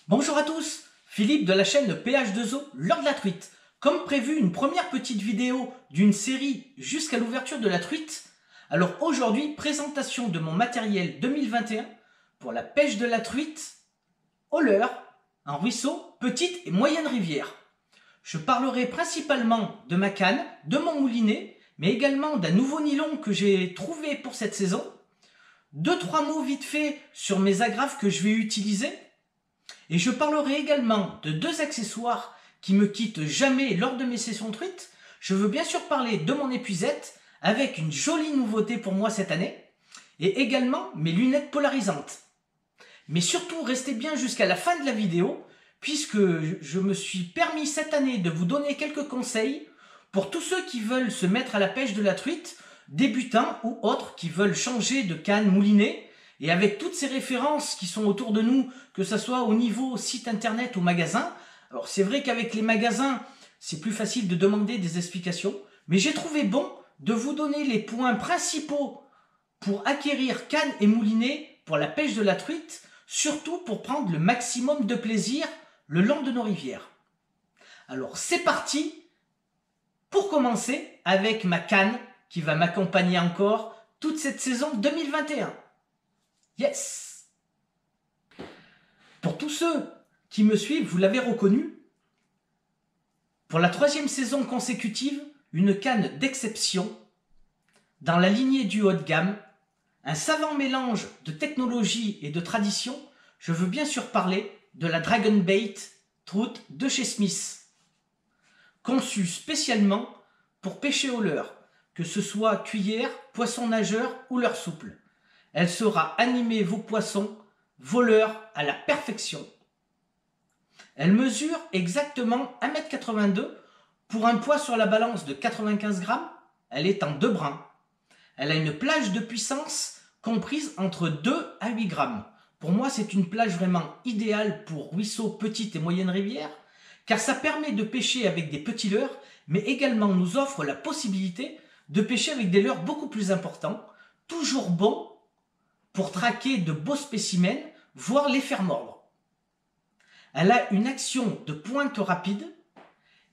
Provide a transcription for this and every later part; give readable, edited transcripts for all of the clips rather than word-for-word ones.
Bonjour à tous, Philippe de la chaîne PH2O, l'heure de la truite. Comme prévu, une première petite vidéo d'une série jusqu'à l'ouverture de la truite. Alors aujourd'hui, présentation de mon matériel 2021 pour la pêche de la truite au leurre, en ruisseau, petite et moyenne rivière. Je parlerai principalement de ma canne, de mon moulinet, mais également d'un nouveau nylon que j'ai trouvé pour cette saison. 2-3 mots vite fait sur mes agrafes que je vais utiliser. Et je parlerai également de 2 accessoires qui me quittent jamais lors de mes sessions truites. Je veux bien sûr parler de mon épuisette avec une jolie nouveauté pour moi cette année et également mes lunettes polarisantes. Mais surtout, restez bien jusqu'à la fin de la vidéo puisque je me suis permis cette année de vous donner quelques conseils pour tous ceux qui veulent se mettre à la pêche de la truite, débutants ou autres qui veulent changer de canne moulinet. Et avec toutes ces références qui sont autour de nous, que ce soit au niveau site internet ou magasin, alors c'est vrai qu'avec les magasins, c'est plus facile de demander des explications, mais j'ai trouvé bon de vous donner les points principaux pour acquérir canne et moulinet pour la pêche de la truite, surtout pour prendre le maximum de plaisir le long de nos rivières. Alors c'est parti pour commencer avec ma canne qui va m'accompagner encore toute cette saison 2021. Yes! Pour tous ceux qui me suivent, vous l'avez reconnu, pour la 3e saison consécutive, une canne d'exception, dans la lignée du haut de gamme, un savant mélange de technologie et de tradition, je veux bien sûr parler de la Dragon Bait Trout de chez Smith, conçue spécialement pour pêcher au leurre, que ce soit cuillère, poisson nageur ou leurre souple. Elle saura animer vos poissons, vos leurres à la perfection. Elle mesure exactement 1,82 m pour un poids sur la balance de 95 g. Elle est en 2 brins. Elle a une plage de puissance comprise entre 2 à 8 g. Pour moi, c'est une plage vraiment idéale pour ruisseaux, petites et moyennes rivières, car ça permet de pêcher avec des petits leurres, mais également nous offre la possibilité de pêcher avec des leurres beaucoup plus importants, toujours bons pour traquer de beaux spécimens, voire les faire mordre. Elle a une action de pointe rapide,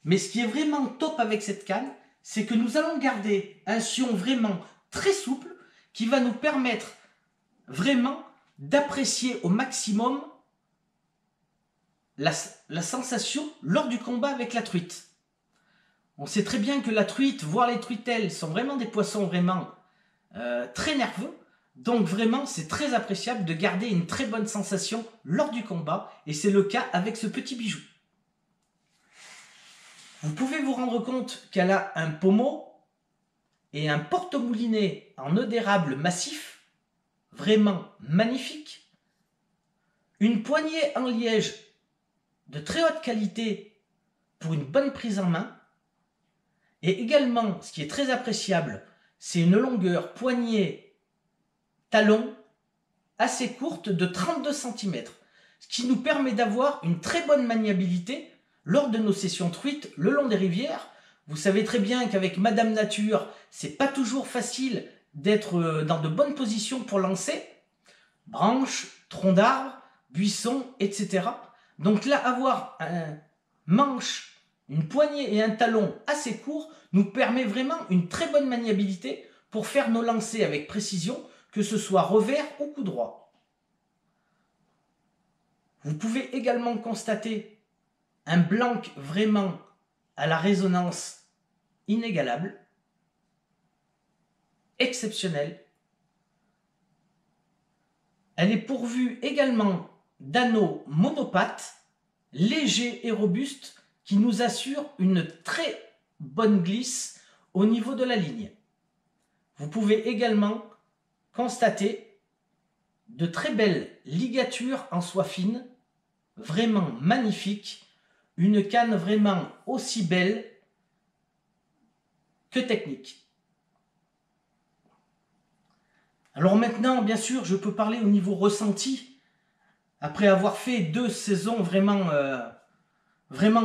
mais ce qui est vraiment top avec cette canne, c'est que nous allons garder un sion vraiment très souple qui va nous permettre vraiment d'apprécier au maximum la sensation lors du combat avec la truite. On sait très bien que la truite, voire les truitelles, sont vraiment des poissons vraiment très nerveux. Donc vraiment, c'est très appréciable de garder une très bonne sensation lors du combat, et c'est le cas avec ce petit bijou. Vous pouvez vous rendre compte qu'elle a un pommeau et un porte-moulinet en nœud d'érable massif, vraiment magnifique, une poignée en liège de très haute qualité pour une bonne prise en main, et également, ce qui est très appréciable, c'est une longueur poignée talon assez courte de 32 cm, ce qui nous permet d'avoir une très bonne maniabilité lors de nos sessions truites le long des rivières. Vous savez très bien qu'avec Madame Nature, c'est pas toujours facile d'être dans de bonnes positions pour lancer, branches, troncs d'arbres, buissons, etc. Donc là, avoir un manche, une poignée et un talon assez courts nous permet vraiment une très bonne maniabilité pour faire nos lancers avec précision, que ce soit revers ou coup droit. Vous pouvez également constater un blanc vraiment à la résonance inégalable, exceptionnel. Elle est pourvue également d'anneaux monopattes, légers et robustes, qui nous assurent une très bonne glisse au niveau de la ligne. Vous pouvez également constater de très belles ligatures en soie fine, vraiment magnifiques, une canne vraiment aussi belle que technique. Alors maintenant, bien sûr, je peux parler au niveau ressenti, après avoir fait 2 saisons vraiment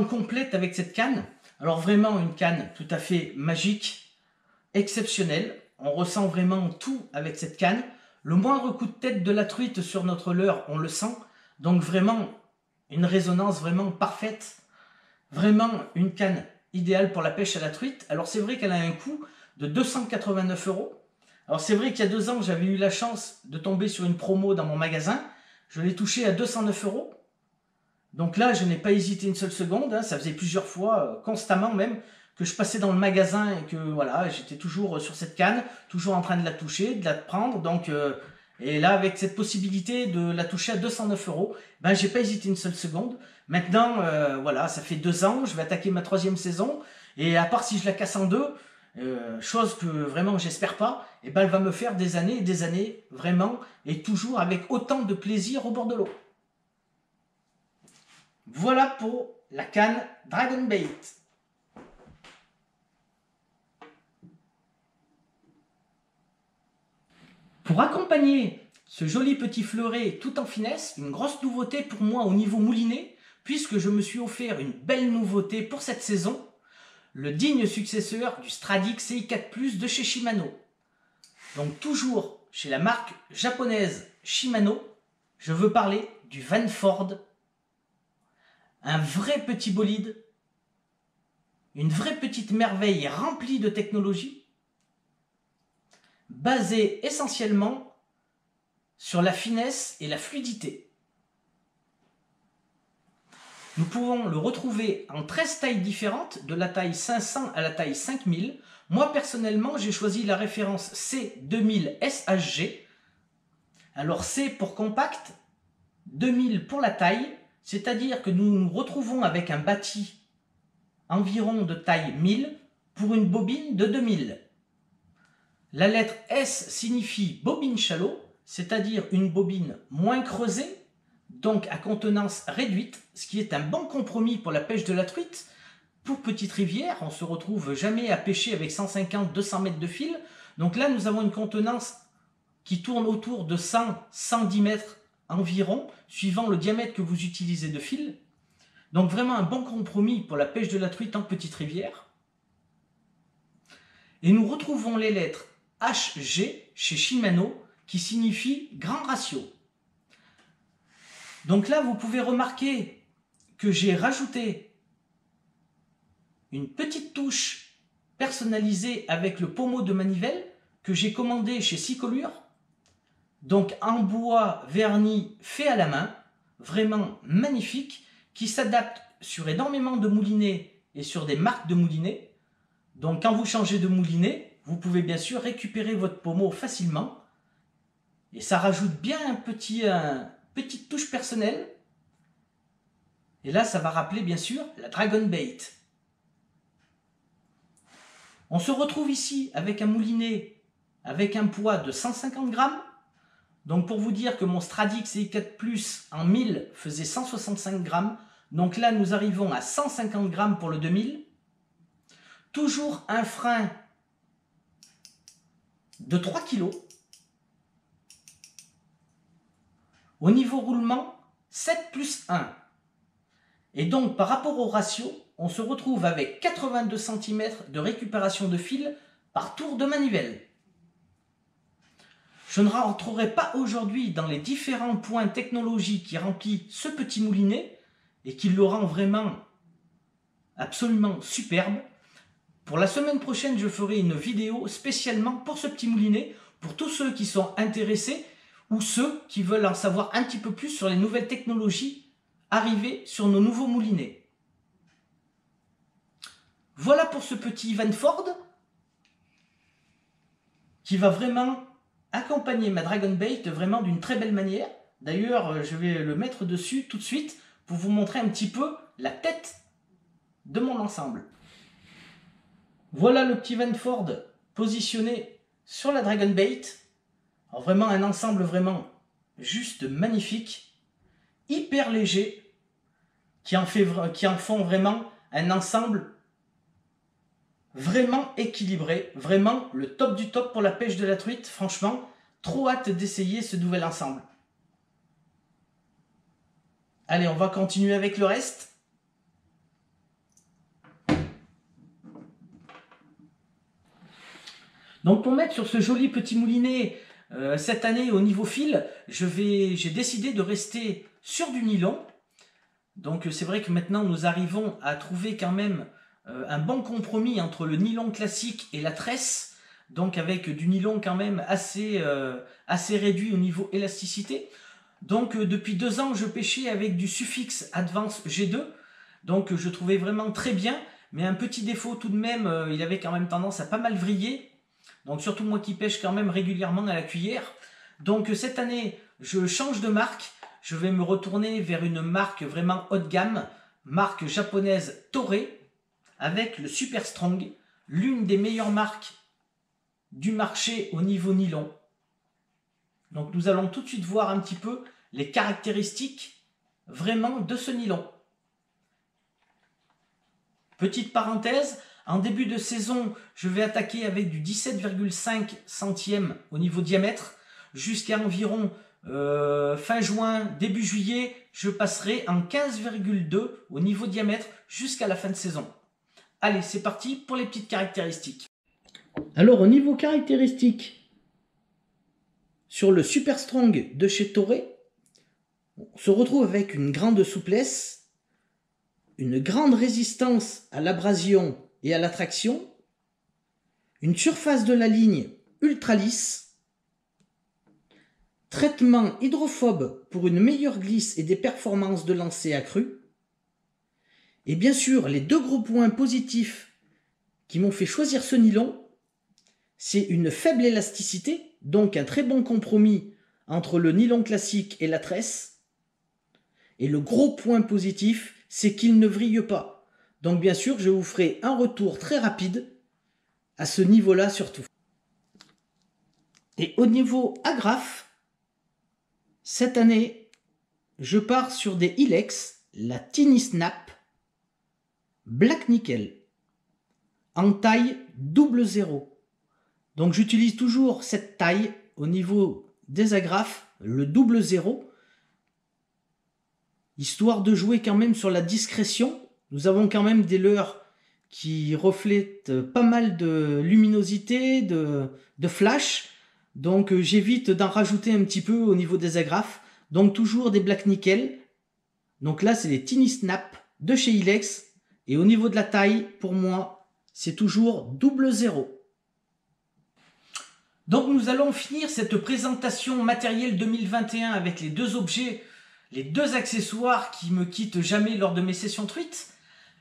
complètes avec cette canne. Alors vraiment une canne tout à fait magique, exceptionnelle. On ressent vraiment tout avec cette canne. Le moindre coup de tête de la truite sur notre leurre, on le sent. Donc vraiment une résonance vraiment parfaite. Vraiment une canne idéale pour la pêche à la truite. Alors c'est vrai qu'elle a un coût de 289 €. Alors c'est vrai qu'il y a 2 ans, j'avais eu la chance de tomber sur une promo dans mon magasin. Je l'ai touché à 209 €. Donc là, je n'ai pas hésité une seule seconde. Hein. Ça faisait plusieurs fois, constamment même, que je passais dans le magasin et que voilà, j'étais toujours sur cette canne, toujours en train de la toucher, de la prendre. Donc, et là, avec cette possibilité de la toucher à 209 €, ben, j'ai pas hésité une seule seconde. Maintenant, voilà, ça fait 2 ans, je vais attaquer ma 3e saison. Et à part si je la casse en deux, chose que vraiment j'espère pas, et ben, elle va me faire des années et des années, vraiment, et toujours avec autant de plaisir au bord de l'eau. Voilà pour la canne Dragon Bait. Pour accompagner ce joli petit fleuret tout en finesse, une grosse nouveauté pour moi au niveau moulinet, puisque je me suis offert une belle nouveauté pour cette saison, le digne successeur du Stradic CI4+ de chez Shimano. Donc toujours chez la marque japonaise Shimano, je veux parler du Vanford. Un vrai petit bolide, une vraie petite merveille remplie de technologie, basée essentiellement sur la finesse et la fluidité. Nous pouvons le retrouver en 13 tailles différentes, de la taille 500 à la taille 5000. Moi personnellement, j'ai choisi la référence C2000 SHG. Alors C pour compact, 2000 pour la taille, c'est-à-dire que nous nous retrouvons avec un bâti environ de taille 1000 pour une bobine de 2000. La lettre S signifie bobine shallow, c'est-à-dire une bobine moins creusée, donc à contenance réduite, ce qui est un bon compromis pour la pêche de la truite. Pour petite rivière, on ne se retrouve jamais à pêcher avec 150-200 mètres de fil. Donc là, nous avons une contenance qui tourne autour de 100-110 mètres environ, suivant le diamètre que vous utilisez de fil. Donc vraiment un bon compromis pour la pêche de la truite en petite rivière. Et nous retrouvons les lettres HG chez Shimano, qui signifie grand ratio. Donc là, vous pouvez remarquer que j'ai rajouté une petite touche personnalisée avec le pommeau de manivelle que j'ai commandé chez Sicolure. Donc en bois verni fait à la main, vraiment magnifique, qui s'adapte sur énormément de moulinets et sur des marques de moulinets. Donc quand vous changez de moulinet, vous pouvez bien sûr récupérer votre pommeau facilement. Et ça rajoute bien petite touche personnelle. Et là, ça va rappeler bien sûr la Dragon Bait. On se retrouve ici avec un moulinet avec un poids de 150 grammes. Donc pour vous dire que mon Stradic CI4+ en 1000 faisait 165 grammes. Donc là, nous arrivons à 150 grammes pour le 2000. Toujours un frein de 3 kg. Au niveau roulement, 7+1. Et donc, par rapport au ratio, on se retrouve avec 82 cm de récupération de fil par tour de manivelle. Je ne rentrerai pas aujourd'hui dans les différents points technologiques qui remplissent ce petit moulinet et qui le rend vraiment absolument superbe. Pour la semaine prochaine, je ferai une vidéo spécialement pour ce petit moulinet, pour tous ceux qui sont intéressés ou ceux qui veulent en savoir un petit peu plus sur les nouvelles technologies arrivées sur nos nouveaux moulinets. Voilà pour ce petit Vanford qui va vraiment accompagner ma Dragon Bait vraiment d'une très belle manière. D'ailleurs, je vais le mettre dessus tout de suite pour vous montrer un petit peu la tête de mon ensemble. Voilà le petit Vanford positionné sur la Dragon Bait. Alors vraiment un ensemble vraiment juste magnifique, hyper léger, qui en font vraiment un ensemble vraiment équilibré, vraiment le top du top pour la pêche de la truite. Franchement, trop hâte d'essayer ce nouvel ensemble. Allez, on va continuer avec le reste. Donc pour mettre sur ce joli petit moulinet, cette année au niveau fil, j'ai décidé de rester sur du nylon. Donc c'est vrai que maintenant nous arrivons à trouver quand même un bon compromis entre le nylon classique et la tresse, donc avec du nylon quand même assez réduit au niveau élasticité. Donc depuis 2 ans je pêchais avec du Sufix Advance G2, donc je trouvais vraiment très bien, mais un petit défaut tout de même, il avait quand même tendance à pas mal vriller, donc surtout moi qui pêche quand même régulièrement à la cuillère. Donc cette année je change de marque, je vais me retourner vers une marque vraiment haut de gamme, marque japonaise Toray, avec le Super Strong, l'une des meilleures marques du marché au niveau nylon. Donc nous allons tout de suite voir un petit peu les caractéristiques vraiment de ce nylon. Petite parenthèse, en début de saison, je vais attaquer avec du 17,5 centièmes au niveau diamètre, jusqu'à environ fin juin, début juillet, je passerai en 15,2 au niveau diamètre jusqu'à la fin de saison. Allez, c'est parti pour les petites caractéristiques. Alors au niveau caractéristiques, sur le Super Strong de chez Toray, on se retrouve avec une grande souplesse, une grande résistance à l'abrasion et à la traction, une surface de la ligne ultra lisse, traitement hydrophobe pour une meilleure glisse et des performances de lancer accrues, et bien sûr les 2 gros points positifs qui m'ont fait choisir ce nylon, c'est une faible élasticité, donc un très bon compromis entre le nylon classique et la tresse. Et le gros point positif, c'est qu'il ne vrille pas. Donc bien sûr, je vous ferai un retour très rapide à ce niveau-là surtout. Et au niveau agrafe, cette année, je pars sur des Ilex, la Tiny Snap Black Nickel, en taille 00. Donc j'utilise toujours cette taille au niveau des agrafes, le 00, histoire de jouer quand même sur la discrétion. Nous avons quand même des leurres qui reflètent pas mal de luminosité, de flash, donc j'évite d'en rajouter un petit peu au niveau des agrafes. Donc toujours des Black Nickel. Donc là c'est les Tiny Snap de chez Ilex, et au niveau de la taille, pour moi, c'est toujours 00. Donc nous allons finir cette présentation matérielle 2021 avec les 2 objets, les 2 accessoires qui me quittent jamais lors de mes sessions truites.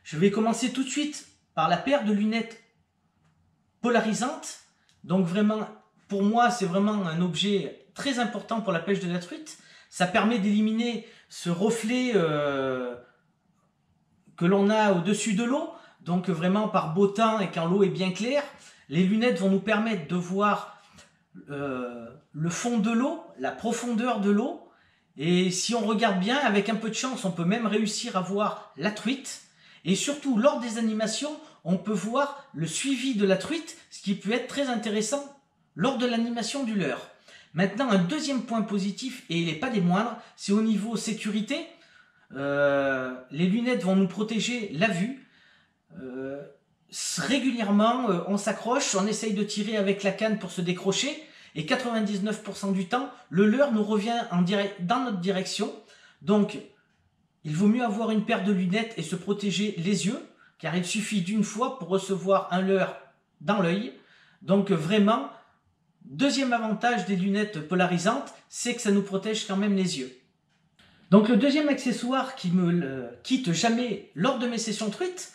Je vais commencer tout de suite par la paire de lunettes polarisantes. Donc vraiment, pour moi, c'est vraiment un objet très important pour la pêche de la truite. Ça permet d'éliminer ce reflet que l'on a au-dessus de l'eau. Donc vraiment par beau temps et quand l'eau est bien claire, les lunettes vont nous permettre de voir le fond de l'eau, la profondeur de l'eau, et si on regarde bien, avec un peu de chance, on peut même réussir à voir la truite, et surtout lors des animations, on peut voir le suivi de la truite, ce qui peut être très intéressant lors de l'animation du leurre. Maintenant, un deuxième point positif, et il n'est pas des moindres, c'est au niveau sécurité. Les lunettes vont nous protéger la vue. Régulièrement, on s'accroche, on essaye de tirer avec la canne pour se décrocher, et 99% du temps, le leurre nous revient dans notre direction. Donc, il vaut mieux avoir une paire de lunettes et se protéger les yeux, car il suffit d'une fois pour recevoir un leurre dans l'œil. Donc vraiment, deuxième avantage des lunettes polarisantes, c'est que ça nous protège quand même les yeux. Donc le deuxième accessoire qui me quitte jamais lors de mes sessions truites,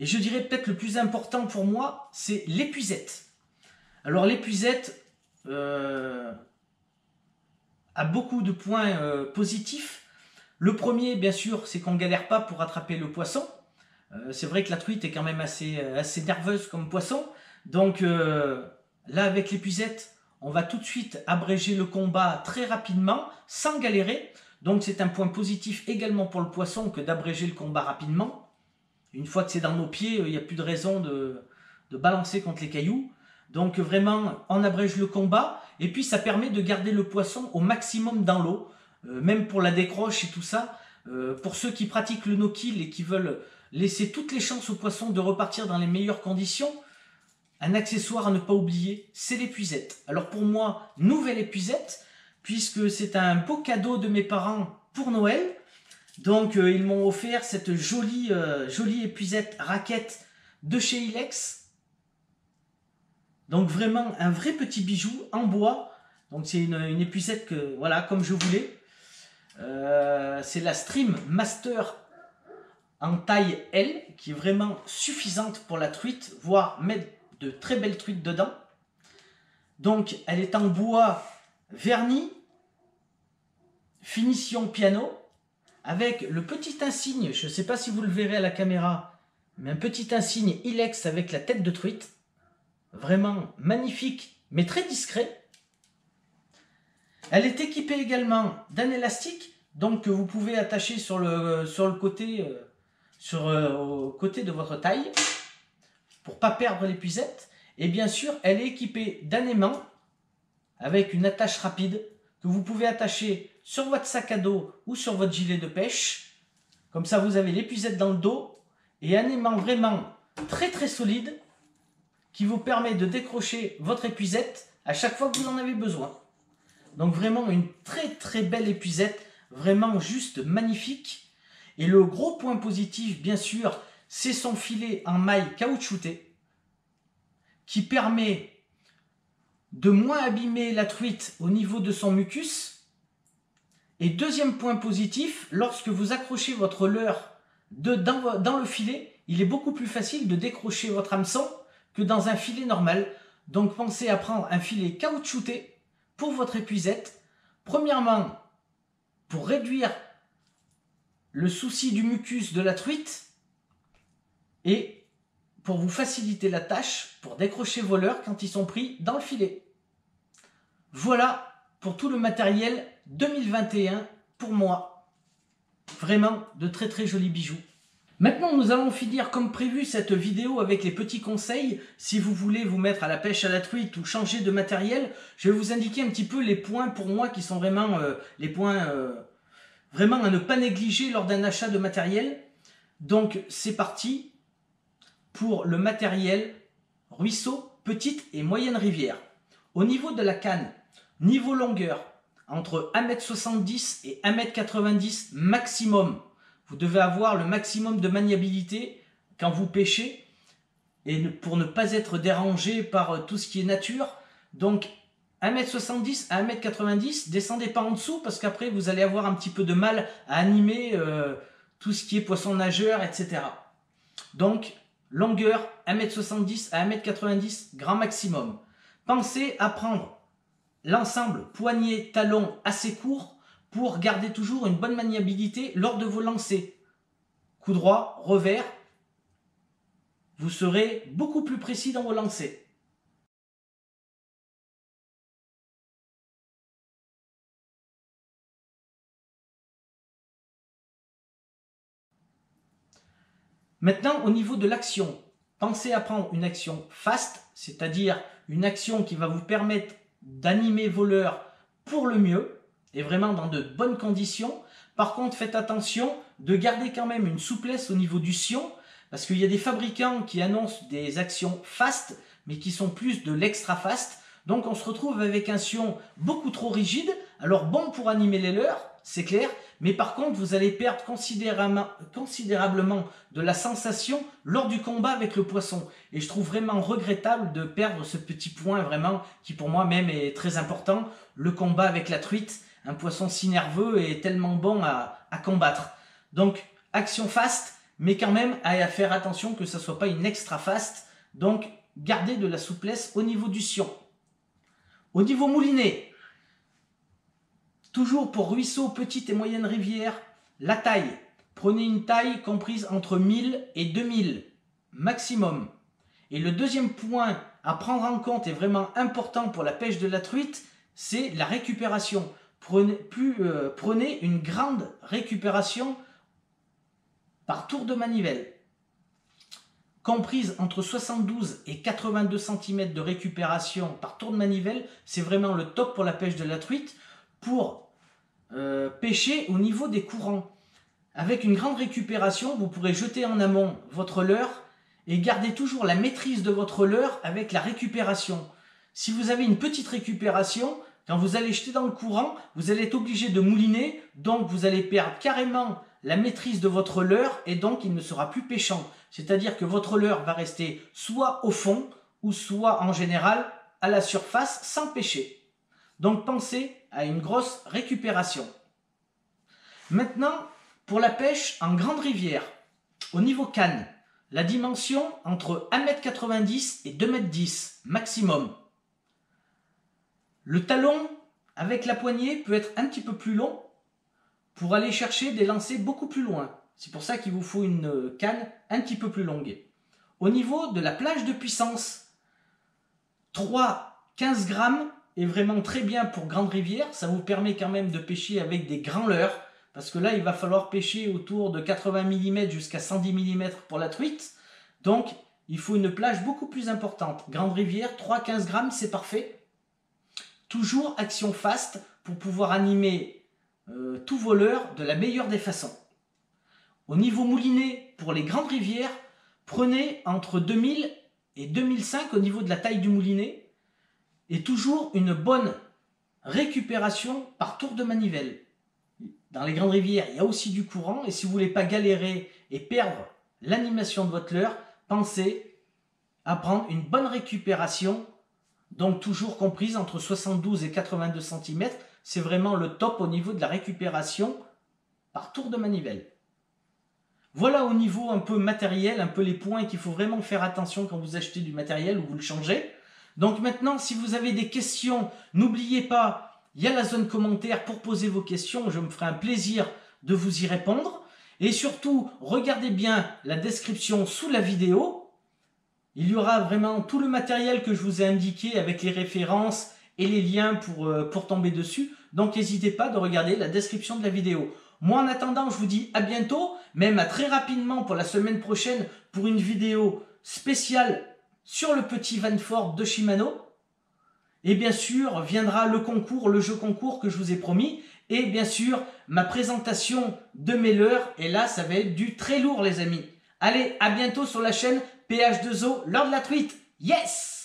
et je dirais peut-être le plus important pour moi, c'est l'épuisette. Alors l'épuisette a beaucoup de points positifs. Le premier, bien sûr, c'est qu'on ne galère pas pour attraper le poisson. C'est vrai que la truite est quand même assez nerveuse comme poisson. Donc là, avec l'épuisette, on va tout de suite abréger le combat très rapidement, sans galérer. Donc c'est un point positif également pour le poisson que d'abréger le combat rapidement. Une fois que c'est dans nos pieds, il n'y a plus de raison de balancer contre les cailloux. Donc vraiment, on abrège le combat. Et puis ça permet de garder le poisson au maximum dans l'eau. Même pour la décroche et tout ça. Pour ceux qui pratiquent le no-kill et qui veulent laisser toutes les chances au poisson de repartir dans les meilleures conditions, un accessoire à ne pas oublier, c'est l'épuisette. Alors pour moi, nouvelle épuisette, puisque c'est un beau cadeau de mes parents pour Noël. Donc ils m'ont offert cette jolie épuisette raquette de chez Ilex. Donc vraiment un vrai petit bijou en bois. Donc c'est une épuisette que voilà comme je voulais. C'est la Stream Master en taille L qui est vraiment suffisante pour la truite, voire mettre de très belles truites dedans. Donc elle est en bois verni, finition piano, avec le petit insigne, je ne sais pas si vous le verrez à la caméra, mais un petit insigne Ilex avec la tête de truite. Vraiment magnifique, mais très discret. Elle est équipée également d'un élastique, donc que vous pouvez attacher sur le côté, au côté de votre taille, pour ne pas perdre l'épuisette. Et bien sûr, elle est équipée d'un aimant, avec une attache rapide, que vous pouvez attacher sur votre sac à dos ou sur votre gilet de pêche. Comme ça, vous avez l'épuisette dans le dos, et un aimant vraiment très très solide, qui vous permet de décrocher votre épuisette à chaque fois que vous en avez besoin. Donc vraiment une très très belle épuisette, vraiment juste magnifique. Et le gros point positif, bien sûr, c'est son filet en maille caoutchouté, qui permet de moins abîmer la truite au niveau de son mucus. Et deuxième point positif, lorsque vous accrochez votre leurre dans le filet, il est beaucoup plus facile de décrocher votre hameçon que dans un filet normal. Donc pensez à prendre un filet caoutchouté pour votre épuisette. Premièrement, pour réduire le souci du mucus de la truite et pour vous faciliter la tâche pour décrocher vos leurres quand ils sont pris dans le filet. Voilà pour tout le matériel 2021 pour moi. Vraiment de très très jolis bijoux. Maintenant, nous allons finir comme prévu cette vidéo avec les petits conseils. Si vous voulez vous mettre à la pêche à la truite ou changer de matériel, je vais vous indiquer un petit peu les points pour moi qui sont vraiment les points vraiment à ne pas négliger lors d'un achat de matériel. Donc c'est parti pour le matériel ruisseau, petite et moyenne rivière. Au niveau de la canne, niveau longueur, entre 1,70 m et 1,90 m maximum. Vous devez avoir le maximum de maniabilité quand vous pêchez et pour ne pas être dérangé par tout ce qui est nature. Donc 1,70 m à 1,90 m, descendez pas en dessous parce qu'après vous allez avoir un petit peu de mal à animer tout ce qui est poisson nageur, etc. Donc longueur 1,70 m à 1,90 m grand maximum. Pensez à prendre l'ensemble poignet-talon assez court pour garder toujours une bonne maniabilité lors de vos lancers. Coup droit, revers, vous serez beaucoup plus précis dans vos lancers. Maintenant, au niveau de l'action, pensez à prendre une action fast, c'est-à-dire une action qui va vous permettre d'animer vos leurres pour le mieux, et vraiment dans de bonnes conditions. Par contre, faites attention de garder quand même une souplesse au niveau du sion, parce qu'il y a des fabricants qui annoncent des actions fast, mais qui sont plus de l'extra fast. Donc on se retrouve avec un sion beaucoup trop rigide, alors bon pour animer les leurres, c'est clair, mais par contre vous allez perdre considérablement de la sensation lors du combat avec le poisson. Et je trouve vraiment regrettable de perdre ce petit point vraiment, qui pour moi même est très important, le combat avec la truite. Un poisson si nerveux et tellement bon à combattre. Donc, action fast, mais quand même à faire attention que ça ne soit pas une extra fast. Donc, gardez de la souplesse au niveau du sion. Au niveau moulinet, toujours pour ruisseau, petite et moyenne rivière, la taille. Prenez une taille comprise entre 1000 et 2000 maximum. Et le deuxième point à prendre en compte est vraiment important pour la pêche de la truite, c'est la récupération. Prenez une grande récupération par tour de manivelle, comprise entre 72 et 82 cm de récupération par tour de manivelle. C'est vraiment le top pour la pêche de la truite, pour pêcher au niveau des courants. Avec une grande récupération, vous pourrez jeter en amont votre leurre et garder toujours la maîtrise de votre leurre avec la récupération. Si vous avez une petite récupération, quand vous allez jeter dans le courant, vous allez être obligé de mouliner, donc vous allez perdre carrément la maîtrise de votre leurre et donc il ne sera plus pêchant. C'est-à-dire que votre leurre va rester soit au fond ou soit en général à la surface sans pêcher. Donc pensez à une grosse récupération. Maintenant, pour la pêche en grande rivière, au niveau canne, la dimension entre 1,90 m et 2,10 m maximum. Le talon avec la poignée peut être un petit peu plus long pour aller chercher des lancers beaucoup plus loin. C'est pour ça qu'il vous faut une canne un petit peu plus longue. Au niveau de la plage de puissance, 3-15 grammes est vraiment très bien pour grande rivière. Ça vous permet quand même de pêcher avec des grands leurres. Parce que là, il va falloir pêcher autour de 80 mm jusqu'à 110 mm pour la truite. Donc, il faut une plage beaucoup plus importante. Grande rivière, 3-15 grammes, c'est parfait. Toujours action fast pour pouvoir animer tous vos leurres de la meilleure des façons. Au niveau moulinet, pour les grandes rivières, prenez entre 2000 et 2005 au niveau de la taille du moulinet. Et toujours une bonne récupération par tour de manivelle. Dans les grandes rivières, il y a aussi du courant. Et si vous ne voulez pas galérer et perdre l'animation de votre leurre, pensez à prendre une bonne récupération. Donc toujours comprise entre 72 et 82 cm. C'est vraiment le top au niveau de la récupération par tour de manivelle. Voilà au niveau un peu matériel, un peu les points qu'il faut vraiment faire attention quand vous achetez du matériel ou vous le changez. Donc maintenant, si vous avez des questions, n'oubliez pas, il y a la zone commentaire pour poser vos questions. Je me ferai un plaisir de vous y répondre. Et surtout, regardez bien la description sous la vidéo. Il y aura vraiment tout le matériel que je vous ai indiqué avec les références et les liens pour tomber dessus. Donc n'hésitez pas de regarder la description de la vidéo. Moi en attendant, je vous dis à bientôt, même à très rapidement pour la semaine prochaine pour une vidéo spéciale sur le petit Vanford de Shimano. Et bien sûr, viendra le concours, le jeu concours que je vous ai promis. Et bien sûr, ma présentation de mes leurres. Et là, ça va être du très lourd, les amis. Allez, à bientôt sur la chaîne PH2O, l'heure de la truite. Yes!